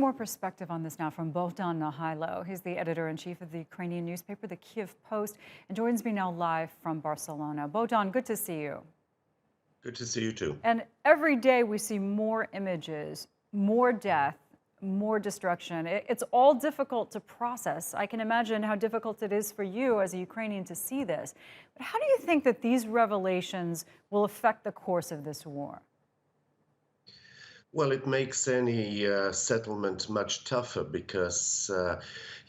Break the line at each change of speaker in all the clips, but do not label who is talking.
more perspective on this now from Bohdan Nahaylo. He's the editor-in-chief of the Ukrainian newspaper, the Kyiv Post, and joins me now live from Barcelona. Bohdan, good to see you.
Good to see you too.
And every day we see more images, more death, more destruction. It's all difficult to process. I can imagine how difficult it is for you as a Ukrainian to see this. But how do you think that these revelations will affect the course of this war?
Well, it makes any settlement much tougher because,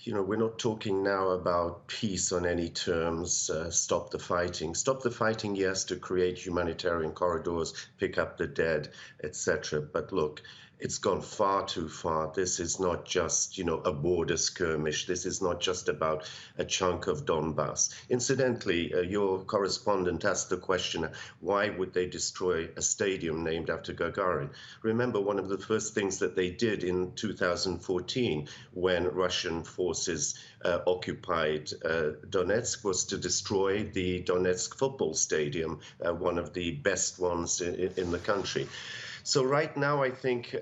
we're not talking now about peace on any terms, stop the fighting. Stop the fighting, yes, to create humanitarian corridors, pick up the dead, etc. But look, it's gone far too far. This is not just, a border skirmish. This is not just about a chunk of Donbass. Incidentally, your correspondent asked the question, why would they destroy a stadium named after Gagarin? Remember, one of the first things that they did in 2014 when Russian forces occupied Donetsk was to destroy the Donetsk football stadium, one of the best ones in the country. So right now, I think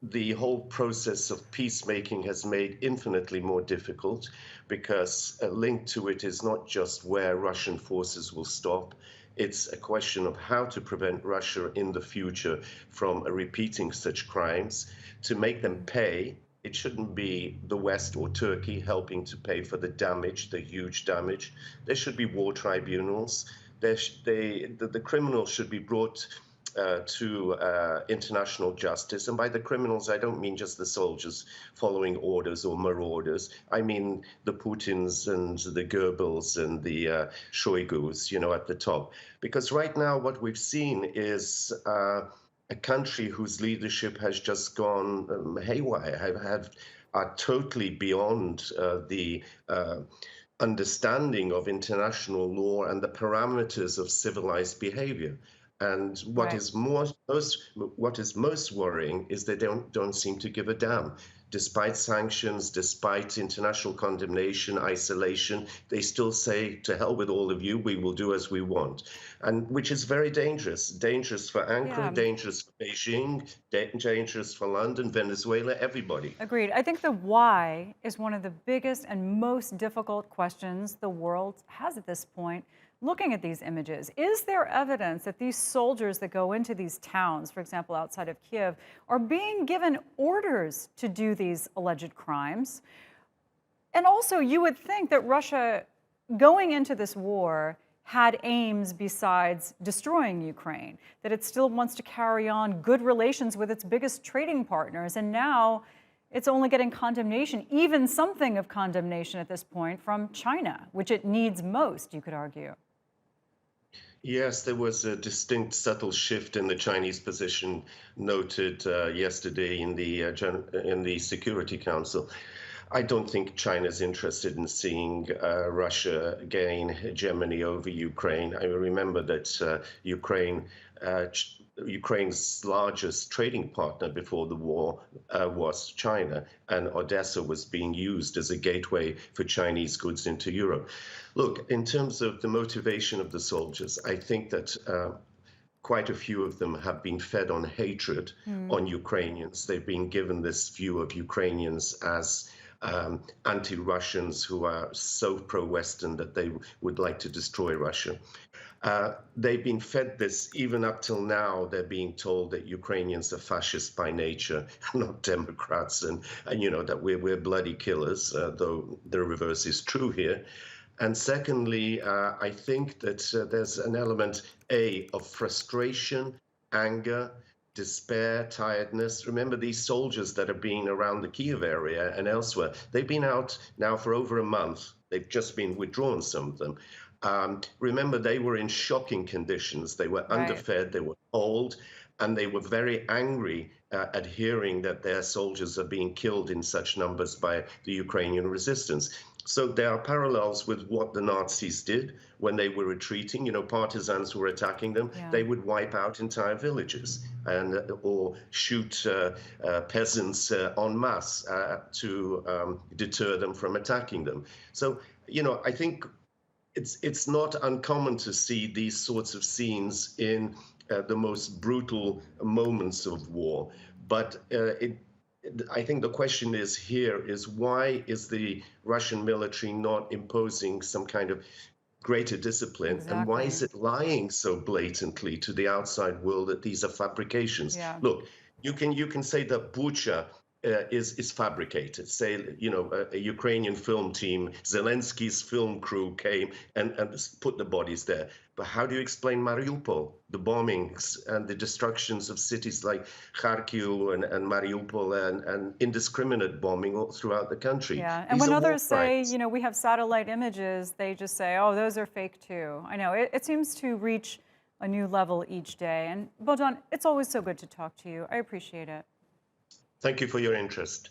the whole process of peacemaking has made infinitely more difficult because linked to it is not just where Russian forces will stop. It's a question of how to prevent Russia in the future from repeating such crimes, to make them pay. It shouldn't be the West or Turkey helping to pay for the damage, the huge damage. There should be war tribunals. The criminals should be brought to international justice. And by the criminals, I don't mean just the soldiers following orders or marauders. I mean the Putins and the Goebbels and the Shoigus, at the top. Because right now what we've seen is a country whose leadership has just gone haywire, are totally beyond the understanding of international law and the parameters of civilized behavior. And what is most worrying is they don't seem to give a damn. Despite sanctions, despite international condemnation, isolation, they still say, to hell with all of you, we will do as we want. And which is very dangerous. Dangerous for Ankara, dangerous for Beijing, dangerous for London, Venezuela, everybody.
Agreed. I think the why is one of the biggest and most difficult questions the world has at this point. Looking at these images, is there evidence that these soldiers that go into these towns, for example, outside of Kiev, are being given orders to do these alleged crimes? And also, you would think that Russia, going into this war, had aims besides destroying Ukraine, that it still wants to carry on good relations with its biggest trading partners. And now it's only getting condemnation, even something of condemnation at this point from China, which it needs most, you could argue.
Yes, there was a distinct, subtle shift in the Chinese position noted yesterday in the Security Council. I don't think China's interested in seeing Russia gain hegemony over Ukraine. I remember that Ukraine's largest trading partner before the war was China, and Odessa was being used as a gateway for Chinese goods into Europe. Look, in terms of the motivation of the soldiers, I think that quite a few of them have been fed on hatred on Ukrainians. They've been given this view of Ukrainians as anti-Russians who are so pro-Western that they would like to destroy Russia. They've been fed this even up till now. They're being told that Ukrainians are fascist by nature, not Democrats, and that we're bloody killers, though the reverse is true here. And secondly, I think that there's an element, of frustration, anger, despair, tiredness. Remember, these soldiers that are being around the Kiev area and elsewhere, they've been out now for over a month. They've just been withdrawn, some of them. Remember, they were in shocking conditions. They were underfed, they were old, and they were very angry at hearing that their soldiers are being killed in such numbers by the Ukrainian resistance. So there are parallels with what the Nazis did when they were retreating. Partisans were attacking them. Yeah. They would wipe out entire villages or shoot peasants en masse to deter them from attacking them. So, I think it's not uncommon to see these sorts of scenes in the most brutal moments of war. But I think the question is here is why is the Russian military not imposing some kind of greater discipline, and why is
Exactly.
it lying so blatantly to the outside world that these are fabrications?
Yeah.
Look, you can say that Bucha is fabricated. Say, a Ukrainian film team, Zelensky's film crew came and put the bodies there. But how do you explain Mariupol, the bombings and the destructions of cities like Kharkiv and Mariupol and indiscriminate bombing all throughout the country?
Yeah, and
These
when
are war
others say,
crimes.
we have satellite images, they just say, oh, those are fake too. I know, it seems to reach a new level each day. And Bohdan, it's always so good to talk to you. I appreciate it.
Thank you for your interest.